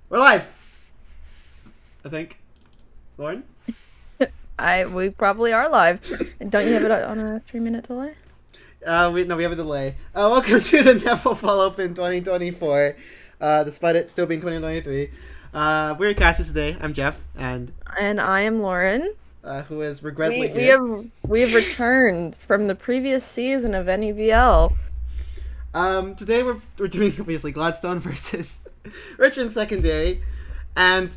We're live. I think. Lauren? We probably are live. Don't you have it on a 3-minute delay? We have a delay. Welcome to the NEVL Fall Open 2024. Despite it still being 2023. We're casters today. I'm Jeff, and I am Lauren. who is regrettably We here. we have returned from the previous season of NEVL. Today we're doing obviously Gladstone versus Richmond Secondary, and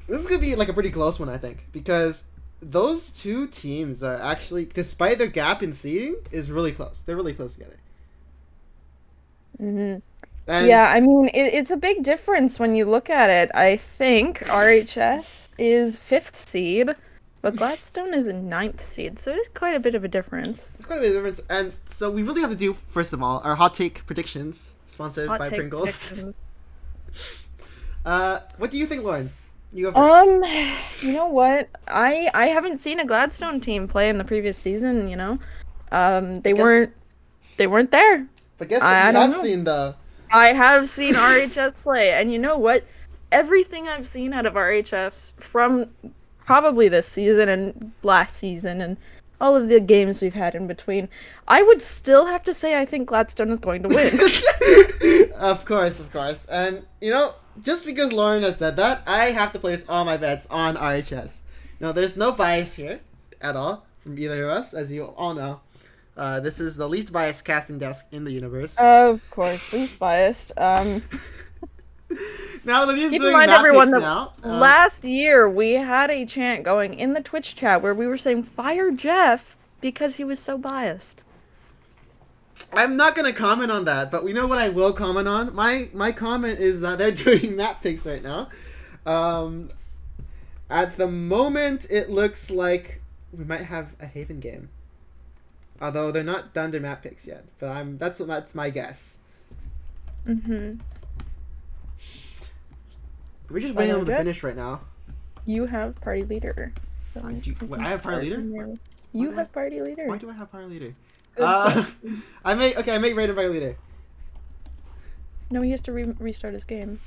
this is gonna be like a pretty close one, I think, because those two teams are actually, despite their gap in seeding, is really close. They're really close together. Mm-hmm. And Yeah, I mean, it's a big difference when you look at it. I think RHS is 5th seed, but Gladstone is a 9th seed, so there's quite a bit of a difference. It's quite a bit of difference, and so we really have to do, first of all, our hot take predictions, sponsored Hot by take Pringles. predictions. What do you think, Lauren? You go first. You know what? I haven't seen a Gladstone team play in the previous season, you know? They weren't there. But guess what I you don't have know. seen, though? I have seen RHS play, and you know what? Everything I've seen out of RHS from probably this season and last season and all of the games we've had in between, I would still have to say I think Gladstone is going to win. Of course. And, just because Lauren has said that, I have to place all my bets on RHS. There's no bias here at all from either of us, as you all know. This is the least biased casting desk in the universe. Of course, least biased. Now that he's Keep in doing mind, map everyone, picks that now. last year we had a chant going in the Twitch chat where we were saying fire Jeff because he was so biased. I'm not gonna comment on that, but we know what I will comment on. My comment is that they're doing map picks right now. At the moment, it looks like we might have a Haven game. Although they're not done their map picks yet, but that's my guess. Mm-hmm. We're just waiting on the good. finish right now. You have party leader. So I you can have party start leader? from there. Why You do I- have party leader. Why do I have party leader? Good question. I make Raiden party leader. No, he has to restart his game.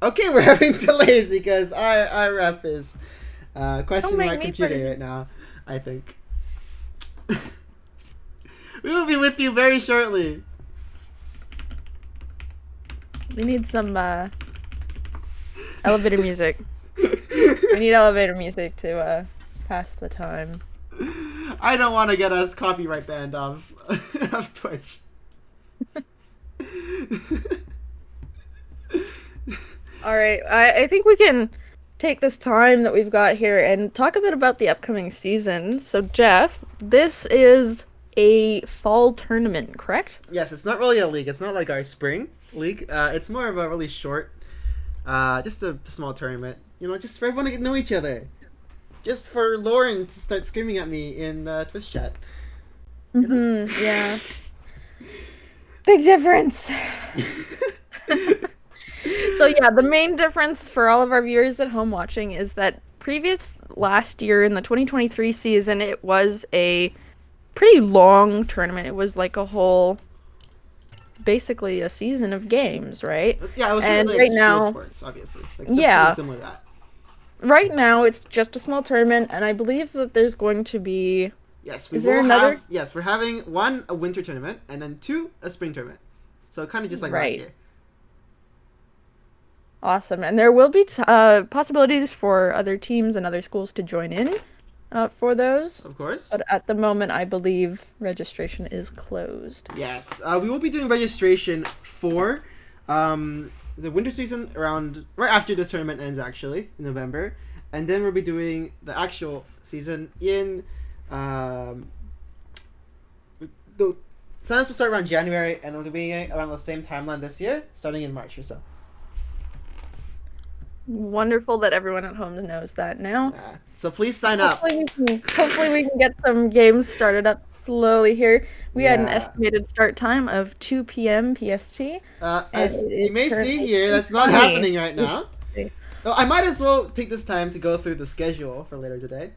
Okay, we're having delays because our ref is questioning make my me computer party. right now, I think. We will be with you very shortly. We need some elevator music. We need elevator music to pass the time. I don't want to get us copyright banned of Twitch. All right, I think we can take this time that we've got here and talk a bit about the upcoming season. So, Jeff, this is a fall tournament, correct? Yes, it's not really a league. It's not like our spring league. It's more of a really short, just a small tournament. Just for everyone to get to know each other. Just for Lauren to start screaming at me in Twitch chat. Mm-hmm, yeah. Big difference. So yeah, the main difference for all of our viewers at home watching is that last year in the 2023 season, it was a pretty long tournament. It was like basically a season of games, right? Yeah, it was And like right school now- sports, obviously. Like, Yeah. similar to that. Right now, it's just a small tournament, and I believe that there's going to be... Yes, Is there another? Yes, we're having one a winter tournament and then two a spring tournament. So kind of just like last Right. year. Awesome, and there will be possibilities for other teams and other schools to join in for those. Of course. But at the moment, I believe registration is closed. Yes, we will be doing registration for the winter season around right after this tournament ends, actually in November, and then we'll be doing the actual season in the signups will start around January, and it'll be around the same timeline this year, starting in March or so. Wonderful that everyone at home knows that now. So please sign up. Hopefully we can get some games started up slowly here. We had an Yeah. estimated start time of 2 p.m. PST. As And you may currently see here, that's not 2:20. happening right now. So I might as well take this time to go through the schedule for later today.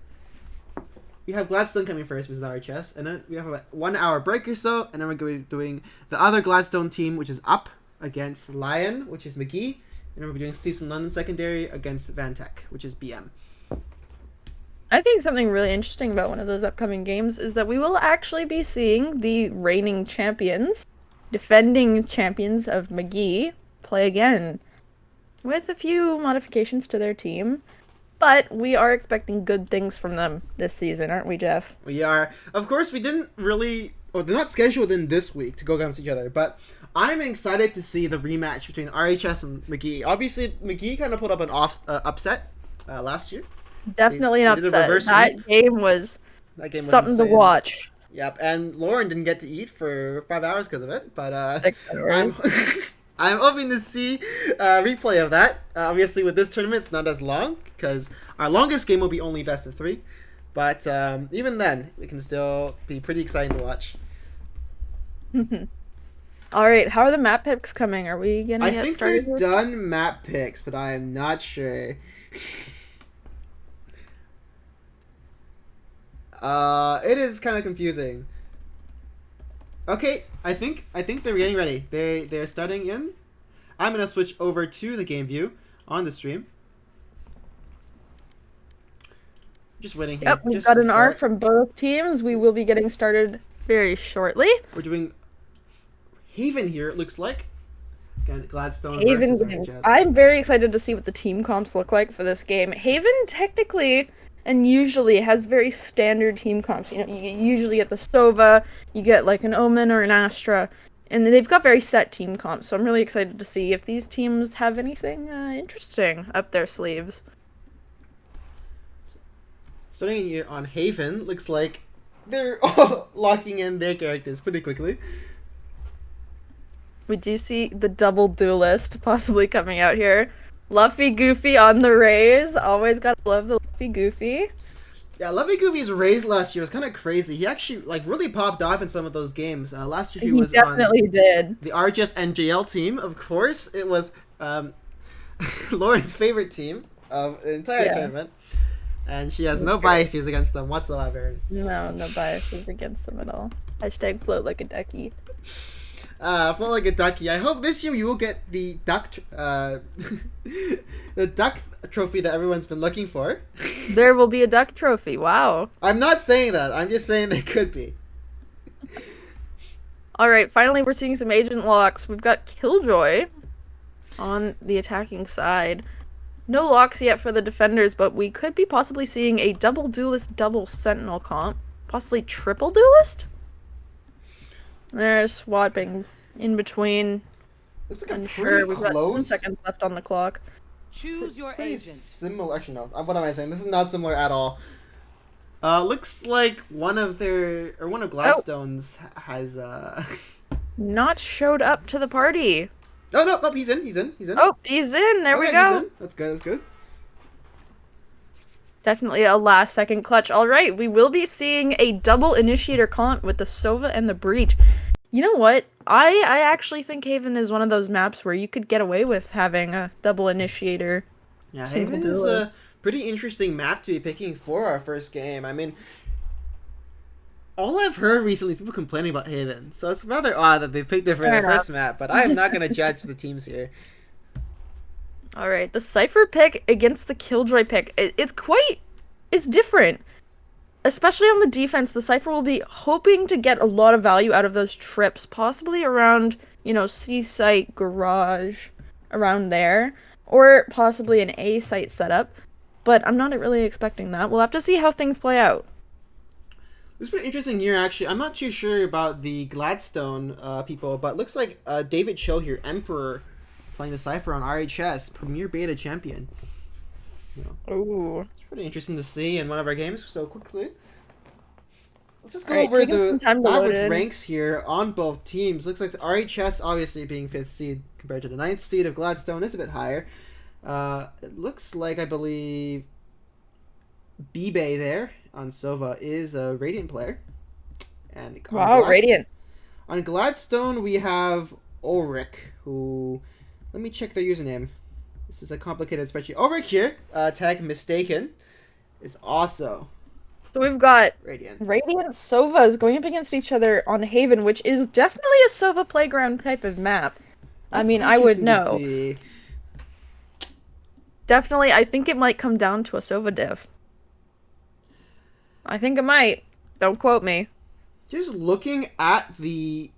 We have Gladstone coming first with RHS, and then we have a 1 hour break or so, and then we're going to be doing the other Gladstone team, which is up against Lion, which is McGee, And we'll be doing Stevenson London Secondary against Van Tech, which is BM. I think something really interesting about one of those upcoming games is that we will actually be seeing the reigning champions, defending champions of McGee, play again, with a few modifications to their team. But we are expecting good things from them this season, aren't we, Jeff? We are. Of course, we didn't really... Or they're not scheduled in this week to go against each other, but I'm excited to see the rematch between RHS and McGee. Obviously, McGee kind of put up an upset last year. Definitely an upset. That game was something to watch. Yep, and Lauren didn't get to eat for 5 hours because of it, but I'm hoping to see a replay of that. Obviously, with this tournament, it's not as long because our longest game will be only best of 3. But even then, it can still be pretty exciting to watch. All right, how are the map picks coming? Are we gonna get started? I think they're done map picks, but I am not sure. It is kind of confusing. Okay, I think they're getting ready. They're starting in. I'm gonna switch over to the game view on the stream. Just waiting here. Yep, we've got an R from both teams. We will be getting started very shortly. We're doing Haven here. It looks like. Again, Gladstone Haven. versus RHS. I'm very excited to see what the team comps look like for this game. Haven technically and usually has very standard team comps. You know, you usually get the Sova, you get like an Omen or an Astra, and they've got very set team comps. So I'm really excited to see if these teams have anything interesting up their sleeves. Starting here on Haven, looks like they're all locking in their characters pretty quickly. We do see the double duelist possibly coming out here. Luffy Goofy on the Rays. Always gotta love the Luffy Goofy. Yeah, Luffy Goofy's Rays last year was kind of crazy. He actually really popped off in some of those games. Last year he was definitely on did. The RHS NJL team, of course. It was Lauren's favorite team of the entire tournament. And she has no biases against them whatsoever. No biases against them at all. Hashtag float like a ducky. Float like a ducky. I hope this year you will get the duck, the duck trophy that everyone's been looking for. There will be a duck trophy. Wow. I'm not saying that. I'm just saying there could be. All right. Finally, we're seeing some agent locks. We've got Killjoy on the attacking side. No locks yet for the defenders, but we could be possibly seeing a double duelist, double sentinel comp. Possibly triple duelist? They're swapping in between. Looks like a pretty we've got 10 seconds left on the clock. Choose your pretty agent. Similar. Actually, no. What am I saying? This is not similar at all. Looks like one of Gladstone's has not showed up to the party. Oh no, he's in. Oh, he's in. There we go. He's in. That's good. Definitely a last second clutch. All right, we will be seeing a double initiator comp with the Sova and the Breach. You know what? I actually think Haven is one of those maps where you could get away with having a double initiator. Yeah, Haven is a pretty interesting map to be picking for our first game. I mean, all I've heard recently is people complaining about Haven, so it's rather odd that they picked it for their first map, but I'm not going to judge the teams here. Alright, the Cypher pick against the Killjoy pick. It's different. Especially on the defense, the Cypher will be hoping to get a lot of value out of those trips, possibly around, C-site, garage, around there, or possibly an A-site setup, but I'm not really expecting that. We'll have to see how things play out. This is pretty interesting year, actually. I'm not too sure about the Gladstone people, but looks like David Chill here, Emperor, playing the Cypher on RHS, Premier Beta Champion. Ooh. It's pretty interesting to see in one of our games so quickly. Let's just go right, over the average ranks here on both teams. Looks like the RHS, obviously being 5th seed compared to the 9th seed of Gladstone, is a bit higher. It looks like, I believe, B-Bay there on Sova is a Radiant player. And wow, Radiant. On Gladstone, we have Ulrich, who... Let me check their username. This is a complicated spreadsheet. Ulrich here, tag Mistaken, is also... So we've got Radiant Sovas going up against each other on Haven, which is definitely a Sova playground type of map. I mean, I would know. Definitely, I think it might come down to a Sova diff. I think it might. Don't quote me. Just looking at the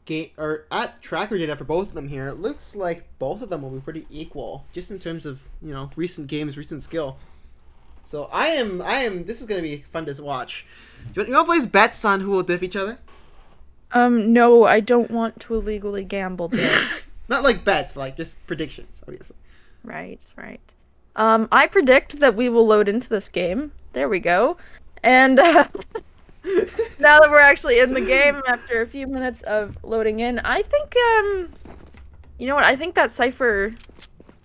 game or at tracker data for both of them here, it looks like both of them will be pretty equal, just in terms of recent games, recent skill. So I am. This is gonna be fun to watch. You want to place bets on who will diff each other? No, I don't want to illegally gamble there. Not like bets, but like just predictions, obviously. Right. I predict that we will load into this game. There we go. And now that we're actually in the game after a few minutes of loading in, I think, you know what? I think that Cypher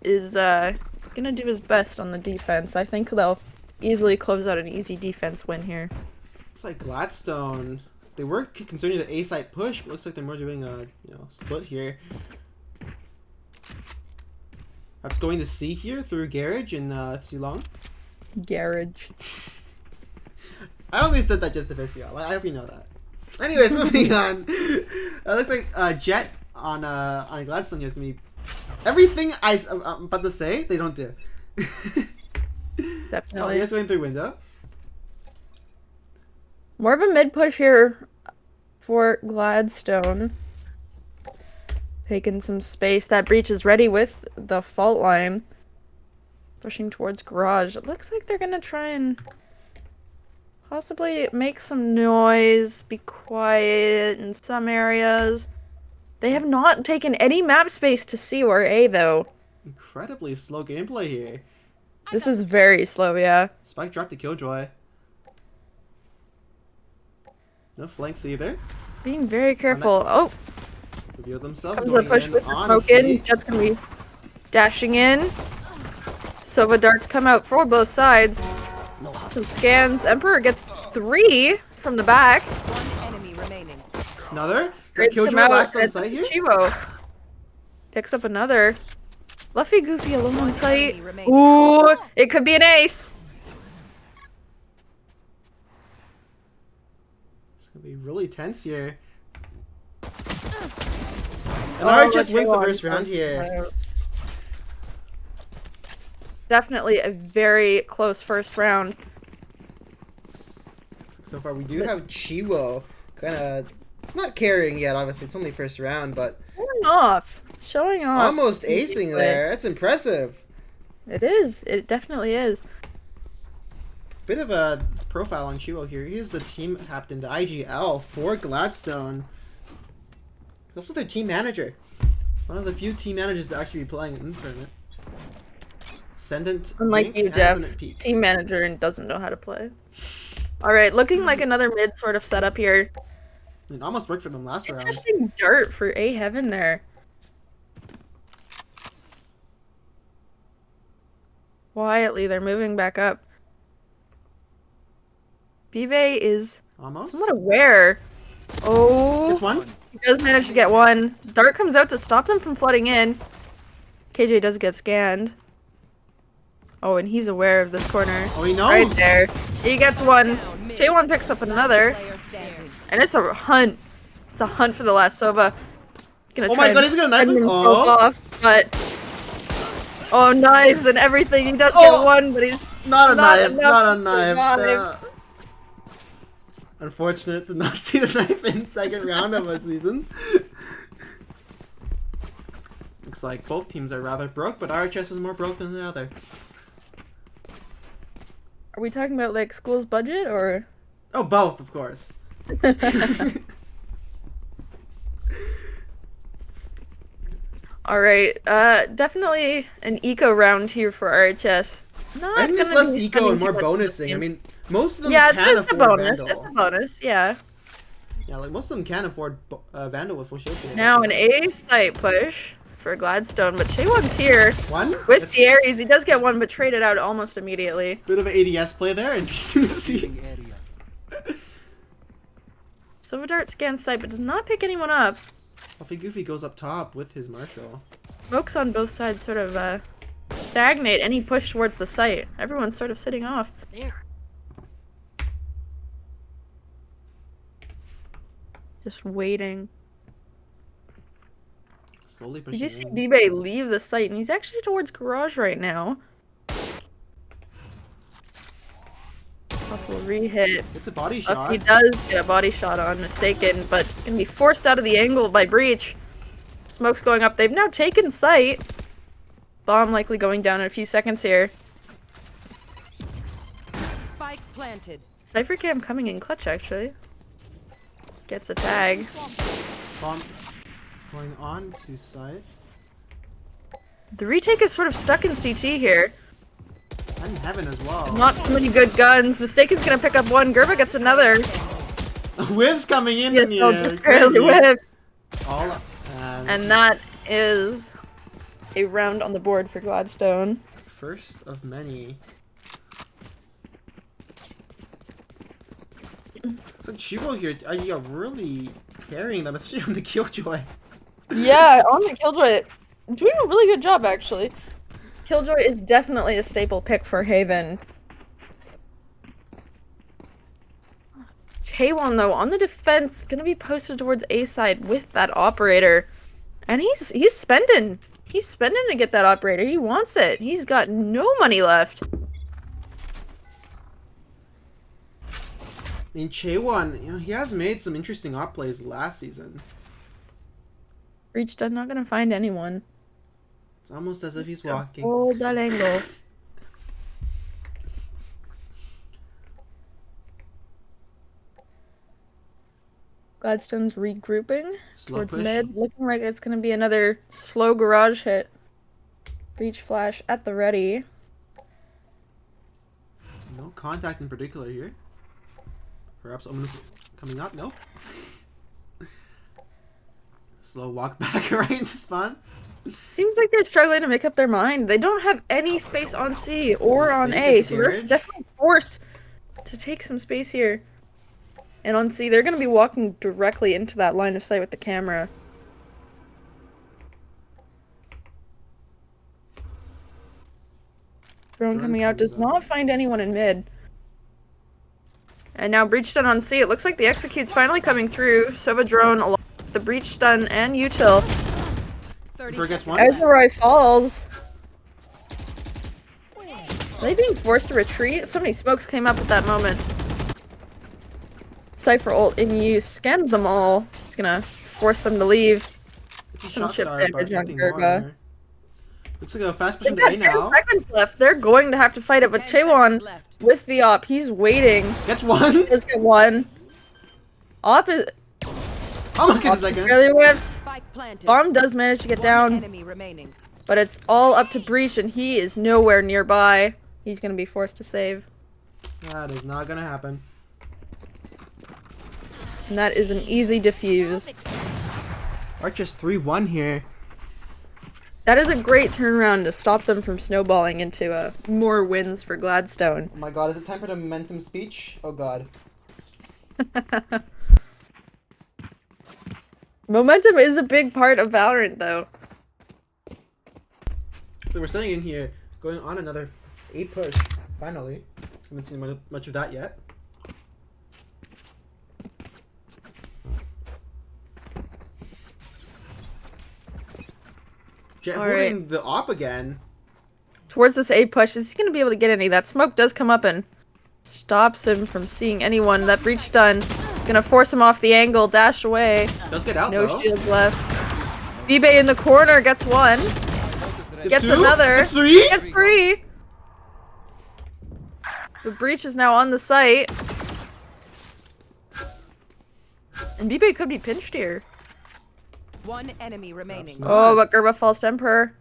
is, gonna do his best on the defense. I think they'll easily close out an easy defense win here. Looks like Gladstone. They were considering the A site push, but looks like they're more doing a split here. Perhaps going to C here through Garage and Silong. Garage. I only said that just to piss you off. I hope you know that. Anyways, moving on. Looks like Jet on Gladstone here is gonna be everything I'm about to say. They don't do. Definitely. Yes, going through window. More of a mid push here for Gladstone. Taking some space. That breach is ready with the fault line. Pushing towards garage. It looks like they're gonna try and possibly make some noise, be quiet in some areas. They have not taken any map space to C or A though. Incredibly slow gameplay here. This is very slow, yeah. Spike dropped to Killjoy. No flanks either. Being very careful. Oh! Reveal themselves. Comes a push with the smoke in. Jet's gonna be dashing in. Sova darts come out for both sides. Some scans. Emperor gets 3 from the back. One enemy remaining. Another? Trades Killjoy them out, last on and site here? Chivo picks up another. Luffy Goofy alone on site. Enemy remaining. Ooh, it could be an ace. It's gonna be really tense here. And Oh, RHS wins the J1. first round here. Definitely a very close first round. So far, we do have Chiwo kind of not carrying yet. Obviously, it's only first round, but Showing off. almost some acing gameplay. there. That's impressive. It is. It definitely is. Bit of a profile on Chiwo here. He is the team captain, the IGL for Gladstone. He's also their team manager. One of the few team managers to actually be playing in the tournament. Ascendant. Unlike Link, you, and Jeff, Ascendant Pete. team manager and doesn't know how to play. Alright, looking like another mid sort of setup here. It almost worked for them last round. Interesting dart for A Heaven there. Quietly, they're moving back up. Bive is Almost. somewhat aware. Oh, Gets one. he does manage to get one. Dart comes out to stop them from flooding in. KJ does get scanned. Oh, and he's aware of this corner. Oh, he knows. Right there. He gets one. J1 picks up another. Player standing. And it's a hunt. It's a hunt for the last Sova. Gonna Oh try my god, and he's gonna knife fend him. himself Oh. off, but oh, knives and everything. He does Oh. get one, but he's Not a not knife. enough Not a to knife. survive. Unfortunate to not see the knife in second round of a season. Looks like both teams are rather broke, but RHS is more broke than the other. Are we talking about like school's budget or? Oh, both, of course. All right, definitely an eco round here for RHS. Not I think it's gonna less be eco and spending more too much bonusing. I time. mean, most of them Yeah, can it's a afford bonus. Vandal. It's a bonus. Yeah. Yeah, like most of them can afford Vandal with full shield. Now an A site push for Gladstone, but Chaewon's here One? with That's the Ares. He does get one, but traded out almost immediately. bit of an ADS play there. Interesting to see. Silver Dart scans site, but does not pick anyone up. Fluffy Goofy goes up top with his Marshall. Smokes on both sides sort of stagnate any push towards the site. Everyone's sort of sitting off. Just waiting. Slowly pushing Did you see in. Bibe leave the site? And he's actually towards garage right now. Possible re-hit. It's a body Oh, shot. he does get a body shot on, mistaken, but can be forced out of the angle by Breach. Smoke's going up. They've now taken sight. Bomb likely going down in a few seconds here. Spike planted. Cypher Cam coming in clutch, actually. Gets a tag. Bomb going on to side. The retake is sort of stuck in CT here. And heaven as well. Not so many good guns. Mistaken's gonna pick up one. Gerba gets another. Whiffs coming in Yes, here. just barely Crazy. whiffs. All And that is a round on the board for Gladstone. first of many. So Chibo here, you're really carrying them, especially on the Killjoy. Yeah, on the Killjoy, doing a really good job actually. Killjoy is definitely a staple pick for Haven. Taewon though, on the defense, gonna be posted towards A side with that operator. And he's spending. He's spending to get that operator. He wants it. He's got no money left. I mean, Chaewon, he has made some interesting op plays last season. Reached, I'm not gonna find anyone. It's almost as if he's walking. Hold that angle. Gladstone's regrouping Slow towards push. mid. Looking like it's gonna be another slow garage hit. Breach flash at the ready. No contact in particular here. Perhaps Omen coming up? No. Slow walk back right into spawn. Seems like they're struggling to make up their mind. They don't have any space on C or on They A, get so they're garage. definitely forced to take some space here. And on C, they're going to be walking directly into that line of sight with the camera. Drone coming out, does not find anyone in mid. And now Breach Stun on C. It looks like the Execute's finally coming through. Sova Drone along with the Breach Stun and Util. Reaper gets one. Ezra falls. Are they being forced to retreat? So many smokes came up at that moment. Cypher ult in use, scans them all. It's gonna force them to leave. Some chip damage on Gerba. Looks like a fast They've pushing got A 10 now. seconds left. They're going to have to fight it, but 10 seconds Chaewon left. with the op, he's waiting. Gets one. Does get one. Op is Almost gets a second. barely whiffs. Spike planted. Bomb does manage to get One down, enemy remaining. but it's all up to Breach, and he is nowhere nearby. He's gonna be forced to save. That is not gonna happen. And that is an easy defuse. RHS 3-1 here. That is a great turnaround to stop them from snowballing into more wins for Gladstone. Oh my god, is it time for the momentum speech? Oh god. Momentum is a big part of Valorant, though. So we're staying in here, going on another 8 push. Finally. Haven't seen much of that yet. Jet All right. holding the op again. Towards this A push, is he going to be able to get any? That smoke does come up and stops him from seeing anyone. That breach stun, gonna force him off the angle, dash away. Does get out No though. shields left. Bibe in the corner gets one. Gets two? another. Gets three? Gets three. The breach is now on the site. And Bibe could be pinched here. One enemy remaining. not. Oh, but Gerba falls to Emperor.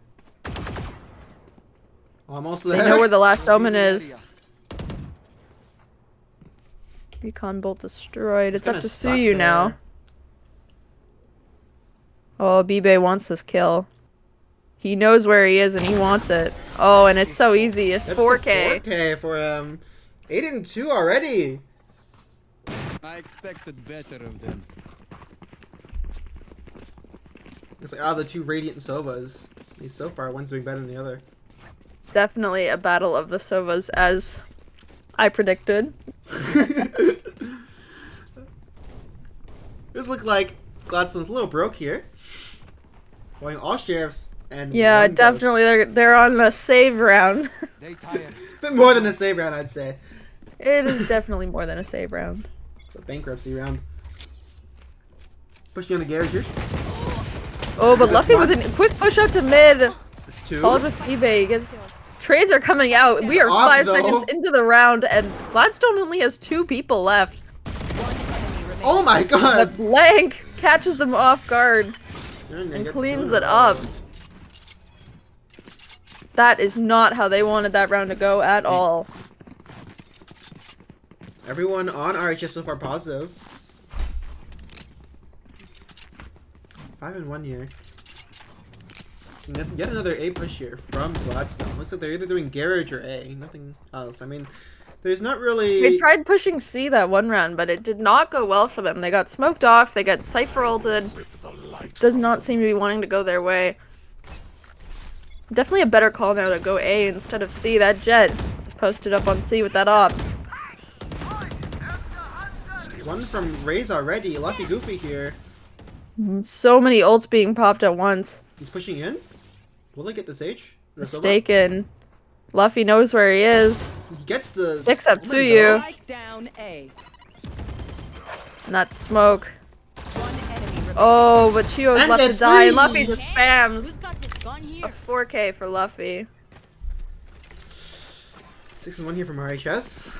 Almost They there. know where the last omen is. Recon bolt destroyed. It's up gonna to suck Suyu now. there. Oh, Bibe wants this kill. He knows where he is and he wants it. Oh, and it's so easy. It's That's 4K. the 4K for 8-2 already. I expected better of them. It's like out of the two Radiant Sovas, so far one's doing better than the other. Definitely a battle of the Sovas, as I predicted. This looked like Gladstone's a little broke here. Going all sheriffs and Yeah, one ghost. definitely. They're on a save round. They tired. A bit more than a save round, I'd say. It is definitely more than a save round. It's a bankruptcy round. Pushing on the garage here. Oh, but Luffy with a quick push out to mid. It's 2. Followed with eBay. Trades are coming out. We are Off, 5 though. seconds into the round, and Gladstone only has 2 people left. Oh my The god! blank catches them off guard And and cleans it up. That is not how they wanted that round to go at all. Everyone on RHS so far positive. 5-1 here. Yet another A push here from Gladstone. Looks like they're either doing garage or A. Nothing else. I mean, there's not really... They tried pushing C that one round, but it did not go well for them. They got smoked off, they got Cypher ulted. Does not seem to be wanting to go their way. Definitely a better call now to go A instead of C. That Jet posted up on C with that op. One from Raze already. Lucky Goofy here. So many ults being popped at once. He's pushing in. Will they get this H? Mistaken. Luffy knows where he is. He gets the... Picks up Oh my to you. God. Spike down A. And that's smoke. One enemy remaining. Oh, but Chio's And left to it's die. And free. Luffy just spams. Who's got this gun A here? 4K for Luffy. 6-1 here from RHS.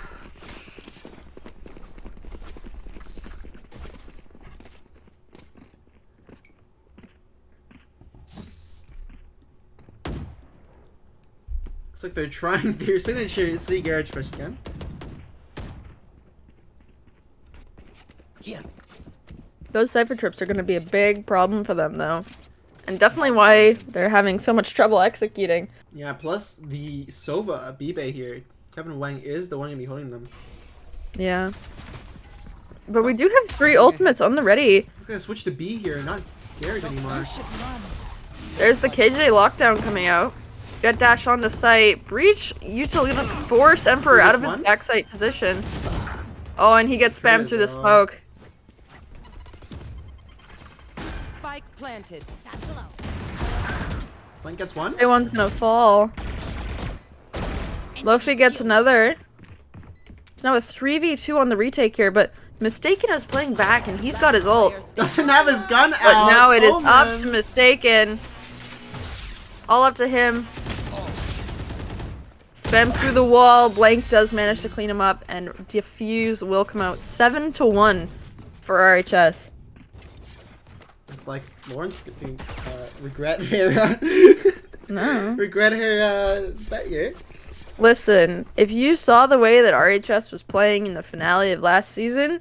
Looks like they're trying their signature C garage push again. Those Cypher trips are going to be a big problem for them, though. And definitely why they're having so much trouble executing. Yeah, plus the Sova B-Bay here. Kevin Wang is the one going to be holding them. Yeah. But we do have 3 ultimates on the ready. He's going to switch to B here, not garage anymore. There's the KJ lockdown coming out. Got dash onto site. Breach Util gonna force Emperor out of his backside position. Oh, and he gets spammed through the smoke. Spike planted. Satchel out. Blank gets one. Everyone's gonna fall. Luffy gets another. It's now a 3v2 on the retake here, but Mistaken is playing back and he's got his ult. Doesn't have his gun out. But now it is Oh, up man. to Mistaken. All up to him. Spams through the wall. Blank does manage to clean him up, and Diffuse will come out 7-1 for RHS. It's like Lauren's going to regret her No. regret her bet here. Listen, if you saw the way that RHS was playing in the finale of last season,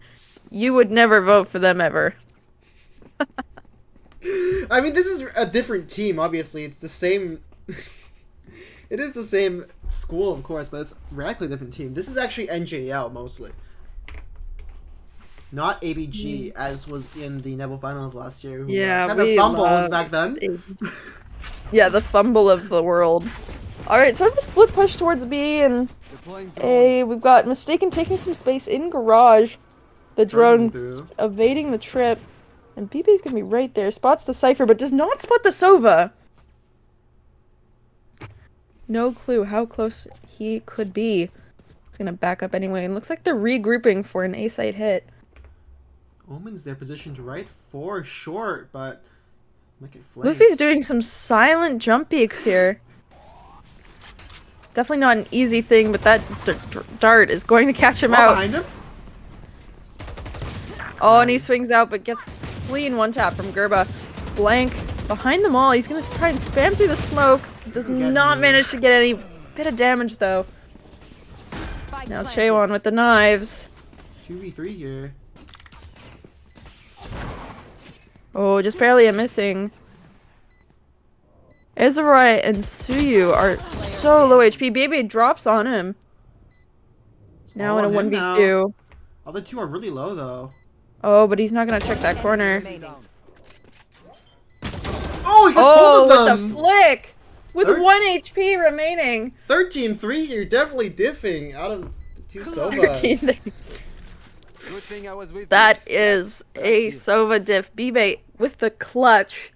you would never vote for them ever. I mean, this is a different team. Obviously, it's the same. It is the same school, of course, but it's a radically different team. This is actually NJL mostly, not ABG, as was in the NEVL finals last year. Who Yeah, kind of we fumbled love back then. Yeah, the fumble of the world. Alright, sort of a split push towards B and Deploying drone. A. We've got Mistaken taking some space in garage. The Running drone through. evading the trip. And BB's gonna be right there. Spots the Cypher, but does not spot the Sova. No clue how close he could be. He's gonna back up anyway. And looks like they're regrouping for an A-side hit. Omen's there positioned right for short, but make it flame. Luffy's doing some silent jump peeks here. Definitely not an easy thing, but that dart is going to catch him Oh, out. behind him. Oh, and he swings out, but gets clean one tap from Gerba. Blank behind them all. He's gonna try and spam through the smoke. Does not manage to get any bit of damage though. Spike Now planted. Chaewon with the knives. 2v3 here. Oh, just barely a missing. Ezreal and Suyu are so low HP. Baby drops on him. Now in a all on him 1v2. Other two are really low though. Oh, but he's not gonna check that corner. Remaining. Oh, he got Oh, both of with them. the flick! With Third- 1 HP remaining. 13-3 here, definitely diffing out of the two Sovas. 13. Good thing I was with That is a Sova diff. B-Bait with the clutch.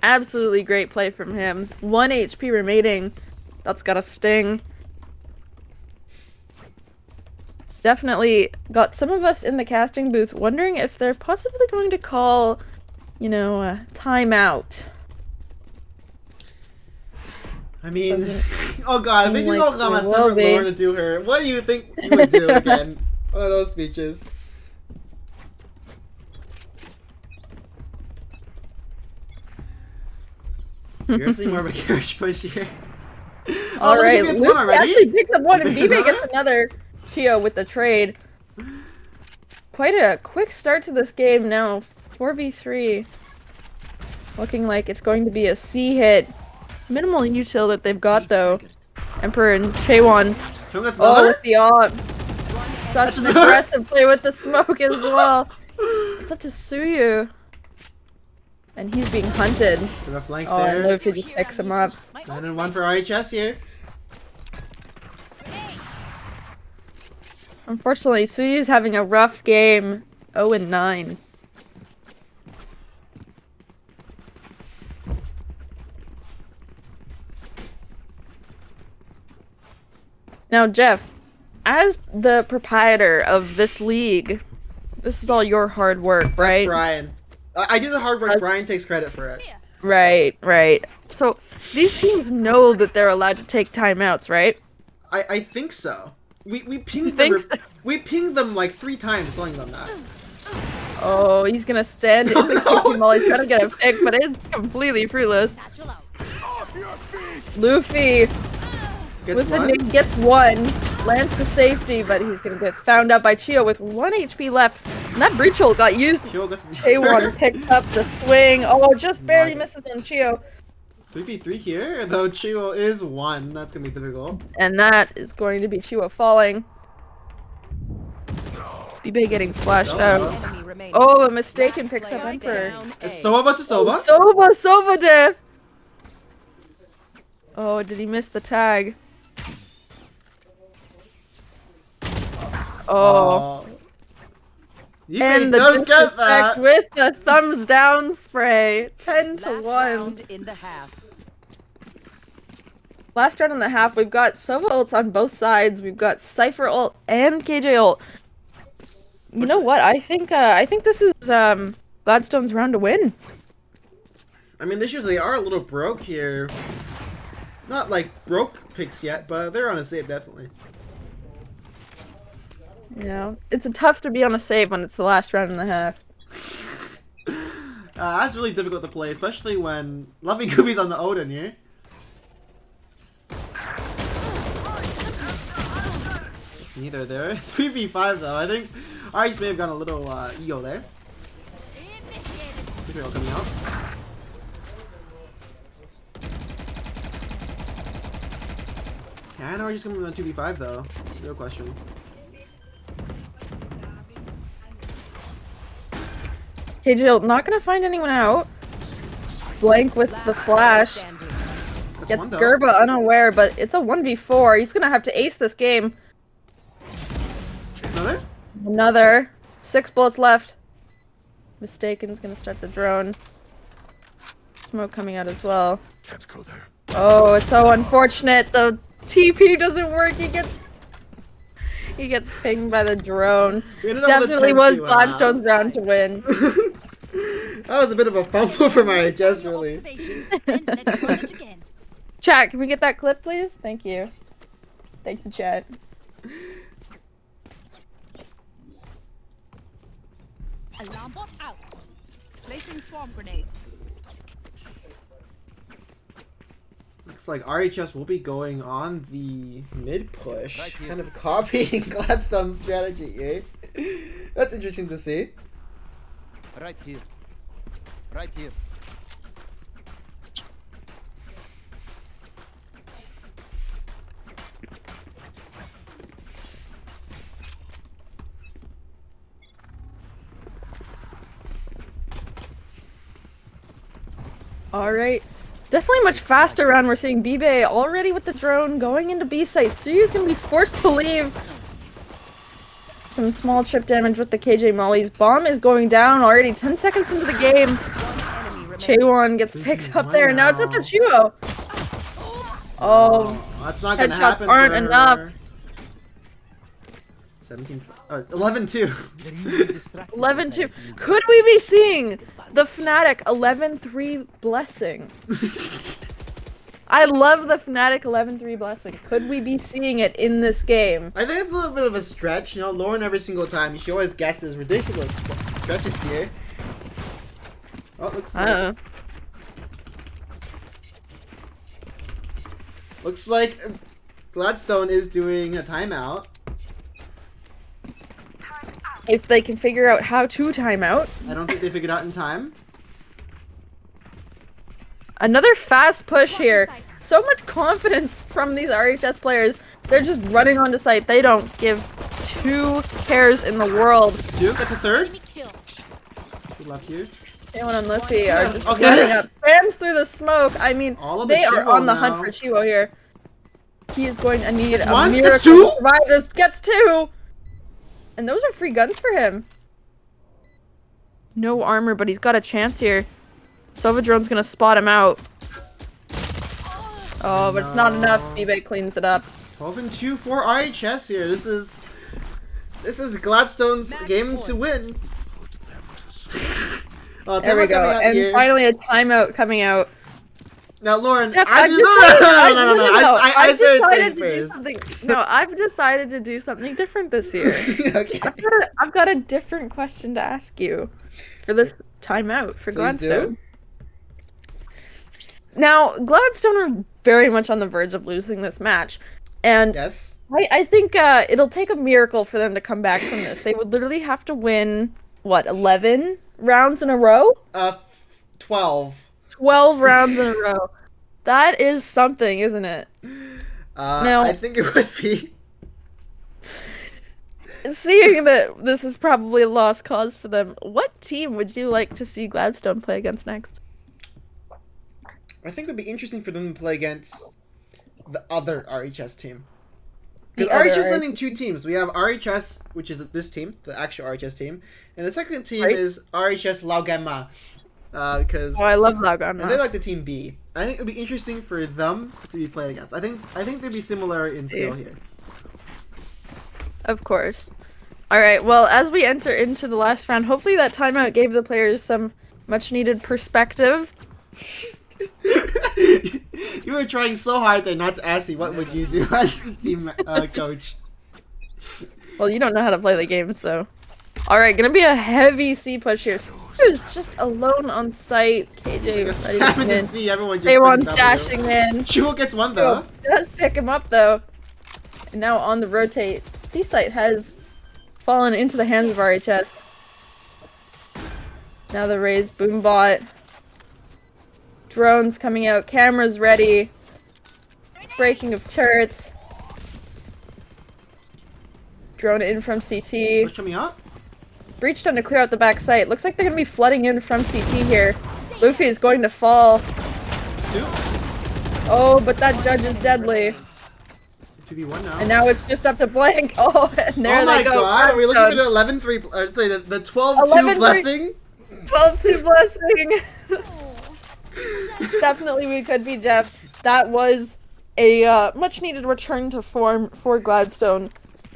Absolutely great play from him. 1 HP remaining. That's gotta sting. definitely got some of us in the casting booth wondering if they're possibly going to call, you know, a timeout. I mean, Doesn't oh god, if we seem can like go come there on will separate be. Lauren to do her, what do you think you would do again? One of those speeches. You're seeing more of a carriage push here. All look, right, he gets Luke one already. actually picks up one, and Another? BB gets another. Chio with the trade. Quite a quick start to this game now. 4v3. Looking like it's going to be a C hit. Minimal util that they've got though. Emperor and Chaewon. Who gets Oh, another? with the op. Such an aggressive play with the smoke as well. It's up to Suyu. And he's being hunted. To the flank Oh, and there. Luffy just picks him up. 9-1 for RHS here. Unfortunately, Suyu's having a rough game. 0-9. Now, Jeff, as the proprietor of this league, this is all your hard work, That's right? Brian. I do the hard work. Brian takes credit for it. Right, right. So, these teams know that they're allowed to take timeouts, right? I think so. We pinged think them. so? We pinged them like 3 times, telling them that. Oh, he's gonna stand in the kick while he's trying to get a pick, but it's completely fruitless. Luffy Gets with the one. nade gets one, lands to safety, but he's gonna get found out by Chio with 1 HP left. And that breach ult got used. Chio gets Chaewon picked up the swing. Oh, just barely misses on Chio. 3v3 here, though Chio is 1. That's gonna be difficult. And that is going to be Chio falling. BB getting flashed So, out. Enemy remaining. Oh, a mistaken picks up Player Emperor. down It's A. Sova versus Sova. Sova diff! Oh, did he miss the tag? Oh. Yipei And the does get disrespect that. with the thumbs down spray. 10 to Last 1. round in the half. Last round and a half, we've got Sova ults on both sides. We've got Cypher ult and KJ ult. You know what? I think this is Gladstone's round to win. I mean, the issue is they are a little broke here. Not like broke picks yet, but they're on a save definitely. Yeah, it's tough to be on a save when it's the last round and a half. That's really difficult to play, especially when Luffy Goofy's on the Odin here. It's neither there. 3v5 though. I think RHS may have gone a little ego there. 3v coming out. Can RHS come on 2v5 though? That's the real question. KJ ult not gonna find anyone out. Blank with the flash. Standing. That's Gets one, though. Gerba unaware, but it's a 1v4. He's gonna have to ace this game. Another? Another. 6 bullets left. Mistaken's gonna start the drone. Smoke coming out as well. Can't go there. Oh, it's so unfortunate. The TP doesn't work. He gets pinged by the drone. We ended up with a Definitely was 10-2 Gladstone's round to win. That was a bit of a fumble for my RHS, really. Let's run it again. Chat, can we get that clip, please? Thank you. Thank you, chat. Alarm bot out. Placing swarm grenade. Looks like RHS will be going on the mid push, Right here. kind of copying Gladstone's strategy here. That's interesting to see. Right here. Right here. Alright. Definitely much faster round. We're seeing BB already with the drone going into B site. Suyu's gonna be forced to leave. Some small chip damage with the KJ Molly's. Bomb is going down already 10 seconds into the game. Enemy remaining. Chaewon gets picked up there. Now it's up to Chuo. Oh, That's not gonna Headshots happen. aren't for enough. 17. 11-2. 11-2. Could we be seeing the Fnatic 11-3 blessing? I love the Fnatic 11-3 blessing. Could we be seeing it in this game? I think it's a little bit of a stretch. You know, Lauren every single time, she always guesses ridiculous stretches here. Oh, looks like... Looks like Gladstone is doing a timeout. If they can figure out how to timeout. I don't think they figured out in time. Another fast push here. So much confidence from these RHS players. They're just running onto site. They don't give 2 cares in the world. It's 2. That's a third. Good luck here. Anyone on Liffy are just running up. Spams through the smoke. I mean, they are on the hunt for Chiwo here. He is going to need a miracle to survive this. Gets 2! And those are free guns for him. No armor, but he's got a chance here. Sovadrone's gonna spot him out. Oh, but it's not enough. B-Bay cleans it up. 12-2 for RHS here. This is Gladstone's game to win. There we go. And here. Finally a timeout coming out. Now, Lauren, Jeff, I started saying first. No, I've decided to do something different this year. Okay. I've got a different question to ask you for this timeout for Gladstone. Now, Gladstone are very much on the verge of losing this match. And yes. I think it'll take a miracle for them to come back from this. They would literally have to win, what, 11 rounds in a row? 12. 12 rounds in a row. That is something, isn't it? Now, I think it would be. Seeing that this is probably a lost cause for them, what team would you like to see Gladstone play against next? I think it would be interesting for them to play against the other RHS team. Because RHS is sending 2 teams. We have RHS, which is this team, the actual RHS team, and the second team is RHS Laoganma. Because I love Laoganma. And they like the team B. I think it would be interesting for them to be played against. I think they'd be similar in skill here. Of course. Alright, well, as we enter into the last round, hopefully that timeout gave the players some much-needed perspective. You were trying so hard there not to ask me what would you do as the team coach. Well, you don't know how to play the game, so... Alright, gonna be a heavy C push here. Who's just alone on site. KJ spamming the C, everyone just K1 dashing in. Chiwo gets 1 though. Does pick him up though. And now on the rotate, C site has fallen into the hands of RHS. Now the raised boombot. Drones coming out, cameras ready. Breaking of turrets. Drone in from CT. What's coming up? Breach done to clear out the back site. Looks like they're gonna be flooding in from CT here. Luffy is going to fall. 2. Oh, but that judge is deadly. 2v1 now. And now it's just up to blank. Oh, and there they go. Oh my god, are we looking at an 11-3, sorry, the 12-2 blessing? 12-2 blessing! Definitely we could be, Jeff. That was a much needed return to form for Gladstone.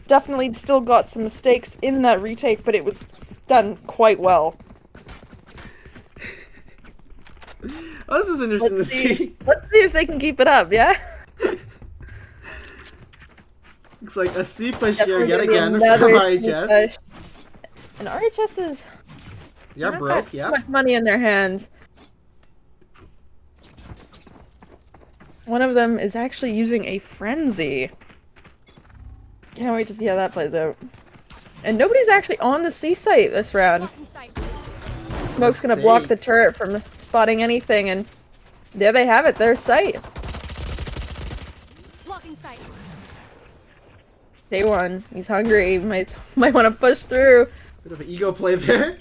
Definitely still got some mistakes in that retake, but it was done quite well. Oh, this is interesting to see. Let's see if they can keep it up, yeah? Looks like a C push here yet again from RHS. And RHS is... Yeah, broke, yeah. Too much money in their hands. One of them is actually using a frenzy. Can't wait to see how that plays out. And nobody's actually on the C site this round. Smoke's gonna block the turret from spotting anything, and there they have it, their site. K1, he's hungry, he might want to push through. Bit of an ego play there.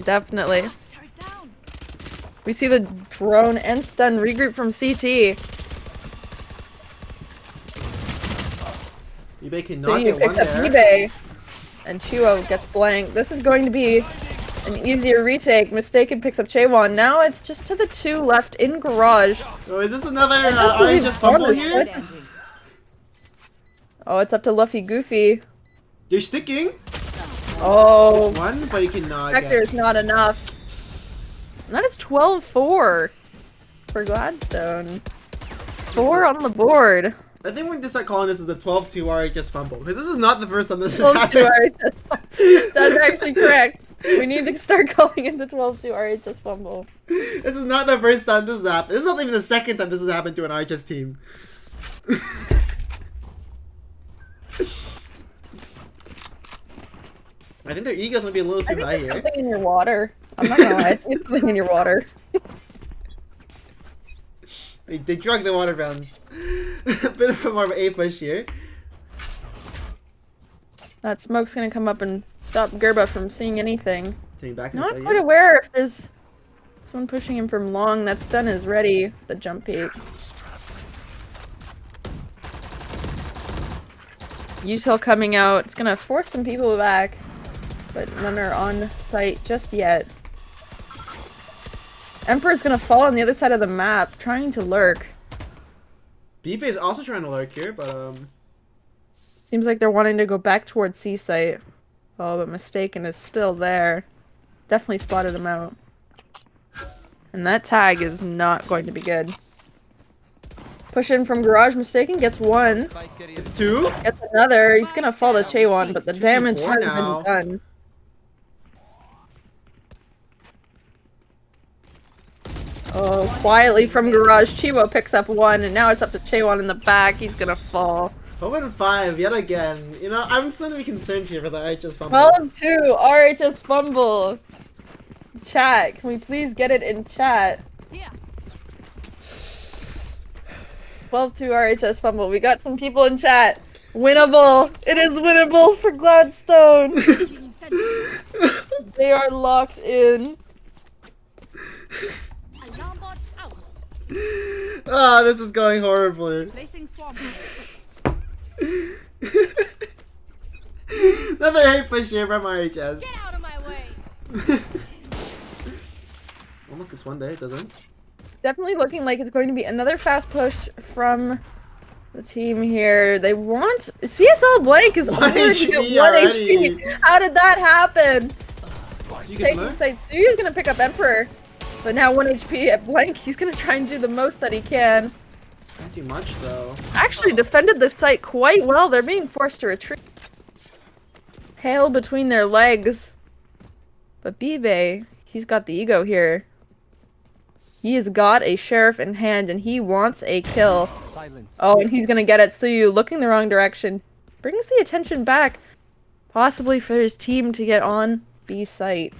Definitely. We see the drone and stun regroup from CT. eBay cannot So get picks one up there. eBay, and Chiwo gets blanked. This is going to be an easier retake. Mistaken picks up Chaewon. Now it's just to the 2 left in garage. Oh, is this another RHS fumble here? Oh, it's up to Luffy Goofy. You're sticking. Oh, One, but you cannot Vector get. is not enough. And that is 12-4 for Gladstone. 4 on the board. I think we need to start calling this as the 12-2 RHS fumble, because this is not the first time this has 12-2 happened. RHS. That's actually correct. We need to start calling it the 12-2 RHS fumble. This is not the first time this has happened. This is not even the second time this has happened to an RHS team. I think their egos might be a little too high There's here. something in your water. I'm not gonna lie, I think it's something in your water. They drug the water rounds. A bit of a more of an A push here. That smoke's gonna come up and stop Gerba from seeing anything. Taking back Not inside quite here. aware if there's someone pushing him from long. That stun is ready. The jump peek. Util coming out. It's gonna force some people back, but none are on site just yet. Emperor's gonna fall on the other side of the map, trying to lurk. Beep is also trying to lurk here, but Seems like they're wanting to go back towards C site. Oh, but Mistaken is still there. Definitely spotted him out. And that tag is not going to be good. Push in from Garage. Mistaken gets one. it's 2. Gets another. He's gonna fall to Chaewon, but the damage 2v4 has now. been done. Oh, quietly from Garage. Chibo picks up one, and now it's up to Chaewon in the back. He's gonna fall. 12-5 yet again. You know, I'm starting to be concerned here for the RHS fumble. 12-2 RHS fumble. Chat, can we please get it in chat? Here. 12-2 RHS fumble. We got some people in chat. Winnable. It is winnable for Gladstone. Being sent. They are locked in. Alarm bot out. Ah, this is going horribly. Placing swarm. Another hate push here from RHS. Get out of my way. Almost gets one there, it doesn't. Definitely looking like it's going to be another fast push from the team here. They want... CSL Blank is 1 already at HP 1 already. HP. How did that happen? So you get Taking smoke? site. Suyu's gonna pick up Emperor. But now 1 HP at Blank. He's gonna try and do the most that he can. Not too much though. Actually defended the site quite well. They're being forced to retreat. Tail between their legs. But Bibe, he's got the ego here. He has got a sheriff in hand and he wants a kill. Silence. Oh, and he's gonna get at Suyu, looking the wrong direction. Brings the attention back. Possibly for his team to get on B site.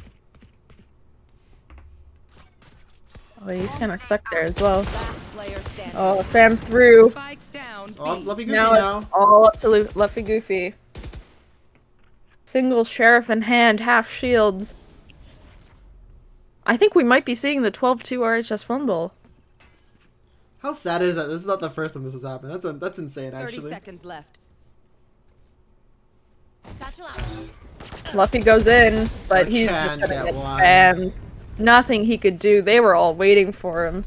Oh, he's kind of stuck there as well. Last player standing. Oh, spam through. Spike down. Oh, it's Fluffy Goofy Now now. it's all up to Luffy Goofy. Single sheriff in hand, half shields. I think we might be seeing the 12-2 RHS fumble. How sad is that? This is not the first time this has happened. That's insane 30 actually. seconds left. Satchel out. Luffy goes in, but I he's just can gonna get get one. spammed. Nothing he could do. They were all waiting for him.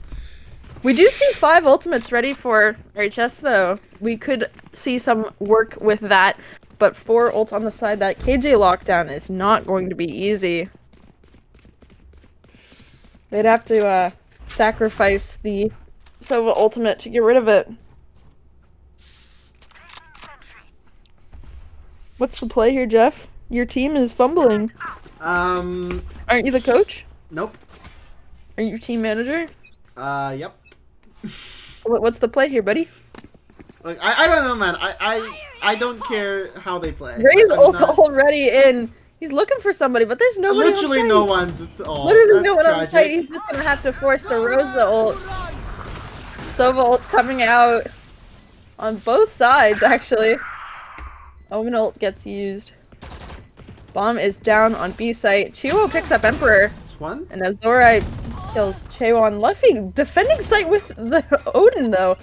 We do see 5 ultimates ready for RHS though. We could see some work with that, but 4 ults on the side, that KJ lockdown is not going to be easy. They'd have to sacrifice the Sova ultimate to get rid of it. What's the play here, Jeff? Your team is fumbling. Aren't you the coach? Nope. Are you your team manager? Yep. What's the play here, buddy? Like I don't know, man. I don't care how they play. Ray's I'm not- already in. He's looking for somebody, but there's nobody Literally on no site. one. Oh, Literally that's no one on tragic. site. He's just gonna have to force the Rosa ult. Sova ult's coming out on both sides, actually. Omen ult gets used. Bomb is down on B site. Chiwo picks up Emperor, It's one. and Azorai kills Chaewon. Luffy defending site with the Odin, though.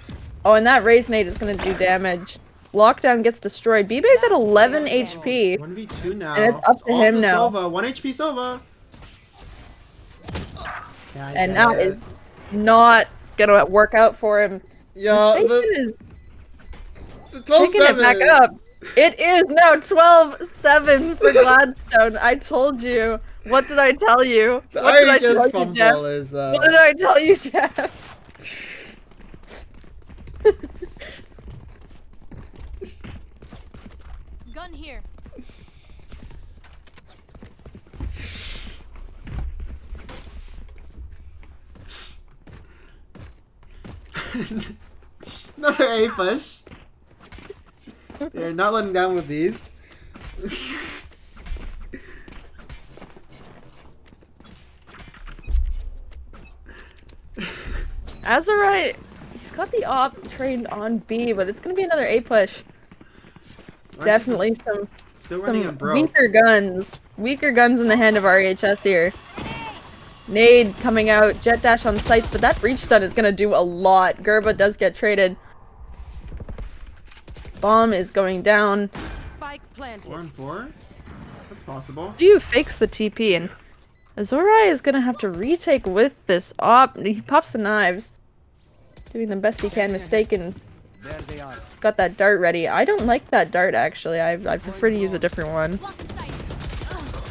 Oh, and that Raise Nade is gonna do damage. Lockdown gets destroyed. Bibe's at 11 HP. 1v2 now. And it's up to All him now. Sova. 1 HP Sova. Yeah, I And get that it. is not gonna work out for him. Yeah, Mistaken is the picking it 12-7. back up. It is now 12-7 for Gladstone. I told you. What did I tell you? The What did I tell RHS you, fumble Jeff? is. What did I tell you, Jeff? Gun here. Another A push. They're not letting down with these. Azurai, he's got the op trained on B, but it's gonna be another A push. Definitely some Still running a bro. weaker guns. Weaker guns in the hand of RHS here. Nade coming out, jet dash on sights, but that breach stun is gonna do a lot. Gerba does get traded. Bomb is going down. Spike planted. 4 and 4? That's possible. Yu fakes the TP, and Azurai is gonna have to retake with this op. He pops the knives. Doing the best he can, mistaken. There they are. Got that dart ready. I don't like that dart, actually. I prefer to use a different one. Block in sight.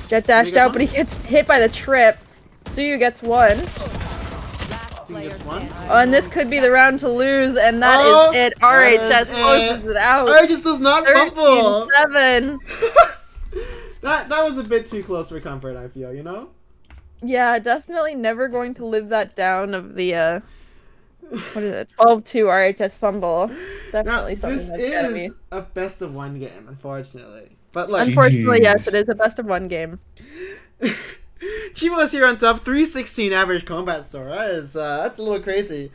Jet dashed get out, one? but he gets hit by the trip. Suyu gets one. Last Think player it's one? standing. Oh, and this could be the round to lose, and that Oh, is it. that RHS is closes it out. RHS does not fumble! 13-7. That was a bit too close for comfort, I feel, you know? Yeah, definitely never going to live that down of the, what is it? 12-2 RHS fumble. Now, Definitely something this that's gotta be. is a best of one game, unfortunately. But look, Unfortunately, yes, it is a best of one game. Chivo is here on top, 316 average combat score. That's a little crazy.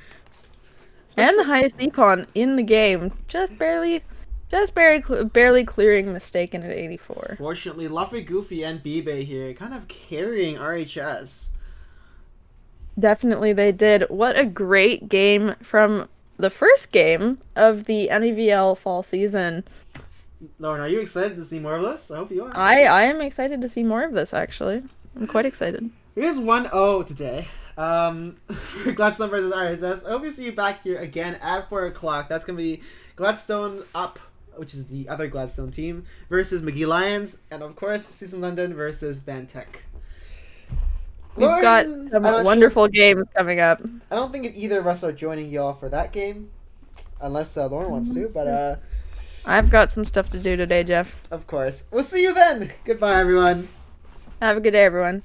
And the highest econ in the game. Just barely clearing mistaken at 84. Fortunately, Luffy, Goofy, and B-Bay here kind of carrying RHS. Definitely they did. What a great game from the first game of the NEVL fall season. Lauren, are you excited to see more of this? I hope you are. I am excited to see more of this, actually. I'm quite excited. Here's 1-0 today. For Gladstone versus RSS. I hope we see you back here again at 4 o'clock. That's going to be Gladstone up, which is the other Gladstone team, versus McGee Lions, and of course, Susan London versus Van Tech. We've got some wonderful games coming up. I don't think if either of us are joining y'all for that game, unless Lauren wants to, but I've got some stuff to do today, Jeff. of course. We'll see you then! Goodbye, everyone. Have a good day, everyone.